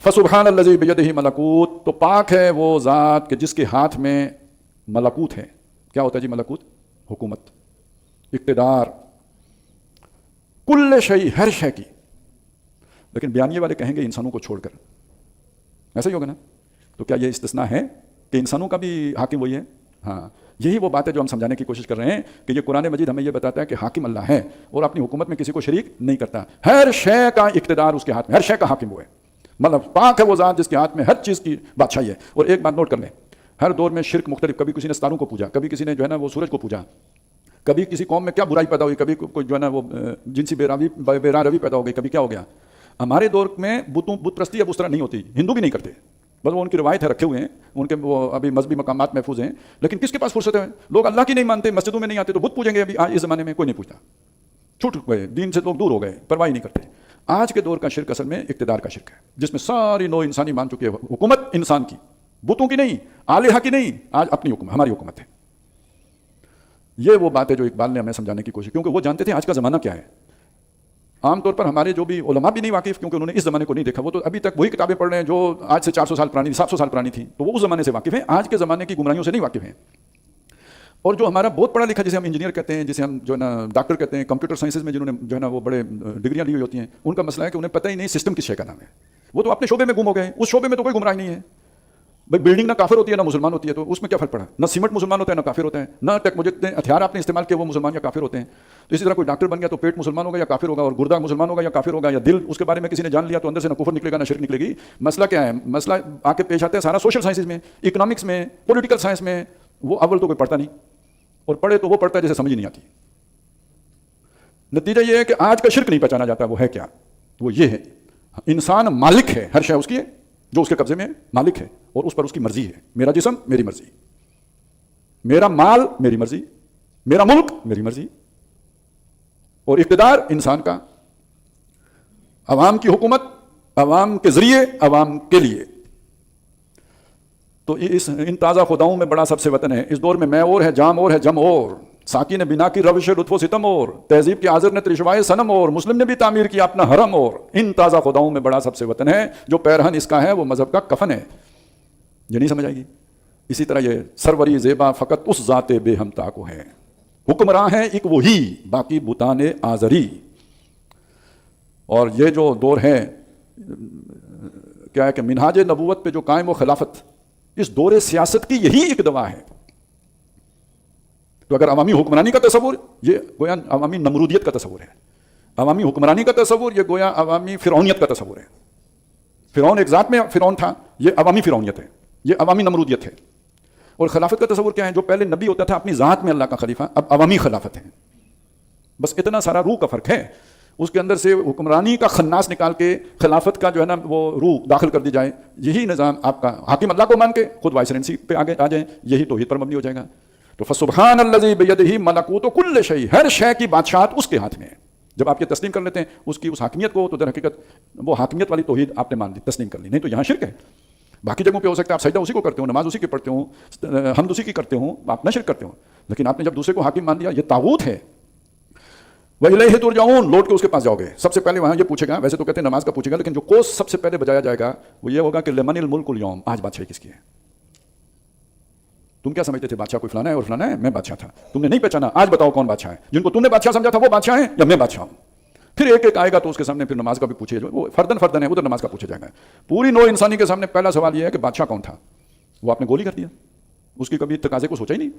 फसुबहान अल्लज़ी बियदिही मलकूत, तो पाक है वो ज़ात कि जिसके हाथ में मलकूत है। क्या होता है जी मलकूत? हुकूमत, इक़्तिदार, कुल्ल शई, हर शय की। लेकिन बयानिए वाले कहेंगे इंसानों को छोड़कर। ऐसा ही होगा ना? तो क्या ये इस्तिस्ना है कि इंसानों का भी हाकिम वही है? हाँ, यही वो बात है जो हम समझाने की कोशिश कर रहे हैं कि ये कुरान मजीद हमें ये बताता है कि हाकिम अल्लाह है और अपनी हुकूमत में किसी को शरीक नहीं करता। हर शय का इक़्तिदार उसके हाथ में, हर शय का हाकिम वो है। मतलब पाक है वो ज़ात जिसके हाथ में हर चीज़ की बादशाही है। और एक बात नोट कर लें, हर दौर में शिर्क मुख्तलिफ, कभी किसी ने सितारों को पूजा, कभी किसी ने जो है ना वो सूरज को पूजा, कभी किसी कौम में क्या बुराई पैदा हुई, कभी कोई जो है ना वो जिनसी बेरा रवि पैदा हो गई, कभी क्या हो गया। हमारे दौर में बुत प्रस्ती अब उस तरह नहीं होती, हिंदू भी नहीं करते, बस वो उनकी रवायत है, रखे हुए हैं, उनके वो अभी मजहबी मकामात महफूज हैं। लेकिन किसके पास फुर्सत है? लोग अल्लाह की नहीं मानते, मस्जिदों में नहीं आते, तो बुत पूजेंगे। अभी आज इस ज़माने में कोई नहीं पूछता, छूट गए दीन से, लोग दूर हो गए, परवाही नहीं करते। आज के दौर का शिर्क असल में इक़्तिदार का शिर्क है, जिसमें सारी नौ इंसानी मान चुके हैं हुकूमत इंसान की, बुतों की नहीं, आलिहा की नहीं, आज अपनी हुकूमत, हमारी हुकूमत है। ये वो बात है जो इकबाल ने हमें समझाने की कोशिश, क्योंकि वो जानते थे आज का ज़माना क्या है। आमतौर पर हमारे जो भी उलमा भी नहीं वाकिफ़, क्योंकि उन्होंने इस ज़माने को नहीं देखा, वो तो अभी तक वही किताबें पढ़ रहे हैं जो आज से 400 साल पुरानी, 700 साल पुरानी थी, तो वो उस ज़माने से वाकिफ़ हैं, आज के ज़माने की गुमराहियों से नहीं वाकिफ़ हैं। और जो हमारा बहुत पढ़ा लिखा, जिसे हम इंजीनियर कहते हैं, जिसे हम जो है ना डॉक्टर कहते हैं, कंप्यूटर साइंसेज में जिन्होंने जो है ना वो बड़े डिग्रियाँ ली हुई होती हैं, उनका मसला है कि उन्हें पता ही नहीं सिस्टम किस शय का नाम है। वो तो अपने शोबे में गुम हो गए, उस शोबे में तो कोई गुमराही नहीं है। भाई बिल्डिंग ना काफिर होती है ना मुसलमान होती है, तो उसमें क्या फर्क पड़ा? ना सीमेंट मुसलमान होता है ना काफिर होता है, ना जितने हथियार आपने इस्तेमाल किए वो मुसलमान या काफिर होते हैं। तो इसी तरह कोई डॉक्टर बन गया तो पेट मुसलमान होगा या काफिर होगा, और गुर्दा मुसलमान होगा या काफिर होगा, या दिल उसके बारे में किसी ने जान लिया तो अंदर से ना कुफर निकलेगा ना शिर्क निकलेगी। मसला क्या है? मसला आके पेश आता है सारा सोशल साइंसेज में, इकोनॉमिक्स में, पॉलिटिकल साइंस में। वो अव्वल तो कोई पढ़ता नहीं, और पढ़े तो वो पढ़ता है जैसे समझ ही नहीं आती। नतीजा ये है कि आज का शिर्क नहीं पहचाना जाता। वो है क्या? वो ये है, इंसान मालिक है, हर शय उसकी है, जो उसके कब्जे में मालिक है, और उस पर उसकी मर्जी है। मेरा जिस्म मेरी मर्जी, मेरा माल मेरी मर्जी, मेरा मुल्क मेरी मर्जी, और इक़्तिदार इंसान का, अवाम की हुकूमत, अवाम के जरिए, अवाम के लिए। तो इन ताज़ा खुदाओं में बड़ा सबसे वतन है। इस दौर में मैं और है, जाम और है, जम और, साकी ने बिना की रविश लुत्फ़ो सितम और, तहजीब के आज़र ने त्रिशवाए सनम और, मुस्लिम ने भी तामीर किया अपना हरम और। इन ताज़ा खुदाओं में बड़ा सबसे वतन है, जो पैरहन इसका है वो मजहब का कफन है। ये नहीं समझ आएगी। इसी तरह ये सरवरी ज़ेबा फ़कत उस ज़ाते बेहमता को है, हुक्मरां है एक वही, बाकी बुताने आज़री। और ये जो दौर है क्या है कि मिनहाज नबूवत पे जो कायम व खिलाफत, इस दौरे सियासत की यही एक दवा है। तो अगर अवामी हुक्मरानी का तस्वुर, ये गोया अवामी नमरूदियत का तस्वुर है। अवामी हुक्मरानी का तस्वुर, ये गोया अवामी फिरौनियत का तस्वुर है। फिरौन एक ज़ात में फिरौन था, ये अवामी फिरौनियत है, ये अवामी नमरूदियत है। और खिलाफत का तस्वुर क्या है? जो पहले नबी होता था अपनी ज़ात में अल्लाह का खलीफा, अब अवामी खिलाफत है। बस इतना सारा रूह का फ़र्क है। उसके अंदर से हुक्मरानी का खन्नास निकाल के खिलाफत का जो है ना वो रूह दाखिल कर दी जाए। यही निज़ाम आपका, हाकिम अल्लाह को मान के खुद वाइसरेंसी पे आगे आ जाए, यही तौहीद पर मबनी हो जाएगा। तो फसुबहान अल्लज़ी बियदिही मलकूतु कुल्लि शै, हर शय की बादशाहत उसके हाथ में है। जब आप ये तस्लीम कर लेते हैं उसकी उस हाकिमियत को, तो दर हकीकत वो हाकिमियत वाली तौहीद आपने मान ली, तस्लीम कर ली। नहीं तो यहाँ शिर्क है। बाकी जगहों पे हो सकता है आप सजदा उसी को करते हो, नमाज उसी की पढ़ते हो, हमद उसी की करते हो, आप न शिर्क करते हो। लेकिन आपने जब दूसरे को हाकिम मान लिया, ये तागूत है। वह इलैहि तुरजाऊन, लौट के उसके पास जाओगे। सबसे पहले वहाँ ये पूछेगा, वैसे तो कहते हैं नमाज का पूछेगा, लेकिन जो कोस सबसे पहले बजाया जाएगा वो ये होगा कि लिमनिल मुल्कुल यौम, आज बादशाही किसकी है? तुम क्या समझते थे बादशाह कोई फलाना है और फलाना है? मैं बादशाह था, तुमने नहीं पहचाना, आज बताओ कौन बादशाह है? जिनको तुमने बादशाह समझा था वो बादशाह है या मैं बादशाह हूँ? फिर एक एक आएगा तो उसके सामने फिर नमाज का भी पूछे, वो फर्दन फर्दन है, उधर नमाज का पूछा जाएगा। पूरी नौ इंसानी के सामने पहला सवाल यह है कि बादशाह कौन था? वो आपने गोली कर दिया, उसकी कभी तकाजे को सोचा ही नहीं।